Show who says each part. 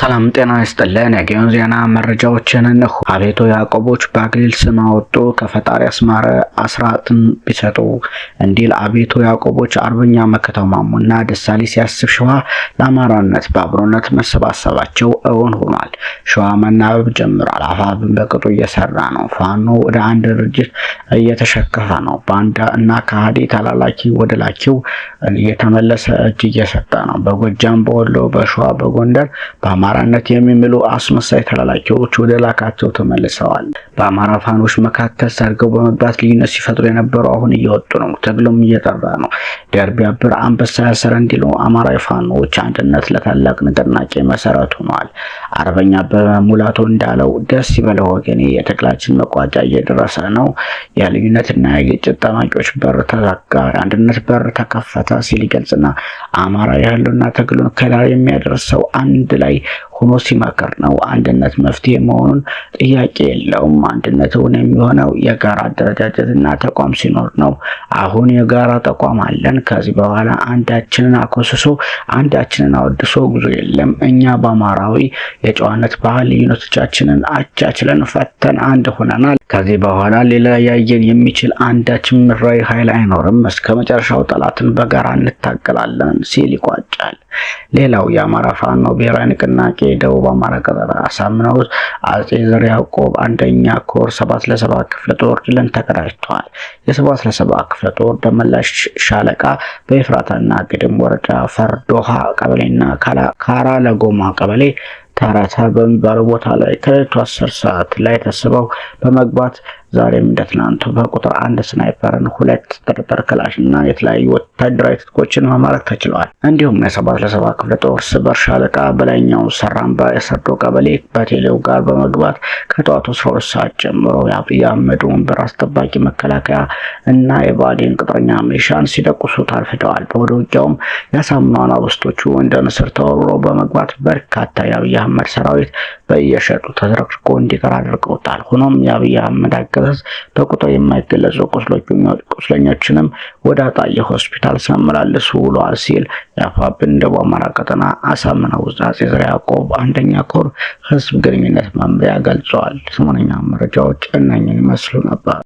Speaker 1: ሰላም ጤና ይስጥልን። የጊዮን ዜና መረጃዎችን እንሆ። አቤቱ ያዕቆቦች በአክሊል ስም አወጡ፣ ከፈጣሪ አስማረ አስራትን ቢሰጡ እንዲል አቤቱ ያዕቆቦች አርበኛ መከታው ማሞና ደሳሌ ሲያስብ ሸዋ ለአማራነት በአብሮነት መሰባሰባቸው እውን ሆኗል። ሸዋ መናበብ ጀምሯል። አፋብን በቅጡ እየሰራ ነው። ፋኖ ወደ አንድ ድርጅት እየተሸከፈ ነው። ባንዳ እና ከሃዲ ተላላኪ ወደ ላኪው እየተመለሰ እጅ እየሰጠ ነው። በጎጃም፣ በወሎ፣ በሸዋ፣ በጎንደር በአማራነት የሚምሉ አስመሳይ ተላላኪዎች ወደ ላካቸው ተመልሰዋል። በአማራ ፋኖች መካከል ሰርገው በመግባት ልዩነት ሲፈጥሩ የነበሩ አሁን እየወጡ ነው። ትግሉም እየጠራ ነው። ደርቢ አብር አንበሳ ያሰረ እንዲሉ አማራ ፋኖች አንድነት ለታላቅ ንቅናቄ መሰረት ሆኗል። አርበኛ በሙላቱ እንዳለው ደስ ይበለው ወገኔ፣ የትግላችን መቋጫ እየደረሰ ነው። የልዩነትና የግጭት ጠማቂዎች በር ተዘጋ፣ አንድነት በር ተከፈተ ሲል ይገልጽና አማራ ያለውና ትግሉን ከዳር የሚያደርሰው አንድ ላይ ሆኖ ሲመከር ነው። አንድነት መፍትሄ መሆኑን ጥያቄ የለውም። አንድነት የሚሆነው የጋራ አደረጃጀትና ተቋም ሲኖር ነው። አሁን የጋራ ተቋም አለን። ከዚህ በኋላ አንዳችንን አኮስሶ አንዳችንን አወድሶ ጉዞ የለም። እኛ በአማራዊ የጨዋነት ባህል ልዩነቶቻችንን አቻችለን ፈተን አንድ ሆነናል። ከዚህ በኋላ ሌላ ያየን የሚችል አንዳችን ምድራዊ ኃይል አይኖርም። እስከ መጨረሻው ጠላትን በጋራ እንታገላለን ሲል ይቋጫል። ሌላው የአማራ ፋኖ ብሔራዊ ንቅናቄ ደቡብ አማራ ቀጠና አሳምነው አጼ ዘርዓ ያዕቆብ አንደኛ ኮር 7ለ7 ክፍለ ጦር ድልን ተቀዳጅቷል። የ7ለ7 ክፍለ ጦር ደመላሽ ሻለቃ በኤፍራታና ግድም ወረዳ ፈርዶሃ ቀበሌና ካራ ለጎማ ቀበሌ ታራታ በሚባለው ቦታ ላይ ከሌሊቱ 10 ሰዓት ላይ ተሰበው በመግባት ዛሬም እንደትናንቱ በቁጥር 1 ስናይፐርን 2 ተጠርጣሪ ክላሽና የተለያዩ ወታደራዊ ትጥቆችን መማረክ ተችሏል። እንዲሁም የ7ለ7 ክፍለ ጦር ስበር ሻለቃ በላይኛው ሰራምባ የሰርዶ ቀበሌ በቴሌው ጋር በመግባት ከጠዋቱ 12 ሰዓት ጀምሮ የአብይ አህመድ ወንበር አስጠባቂ መከላከያ እና የባዴን ቅጥረኛ ሚሊሻን ሲደቁሱ ታርፍደዋል። በወደ ውጊያውም ያሳምነው አናብስቶቹ እንደ ንስር ተወርውረው በመግባት በርካታ የአብይ አህመድ ሰራዊት በየሸጡ ተዝረክርኮ እንዲቀር አድርገውታል። ሆኖም የአብይ አህመድ አገዛዝ በቁጥር የማይገለጹ ቁስለኞችንም ወደ አጣዬ ሆስፒታል ሲያመላልሱ ውለዋል ሲል የአፋብን ደቡብ አማራ ቀጠና አሳምነው አጼ ዘርዓ ያዕቆብ አንደኛ ኮር ህዝብ ግንኙነት መምሪያ ገልጿል። ሰሞነኛ መረጃዎች እነኝን ይመስሉ ነበር።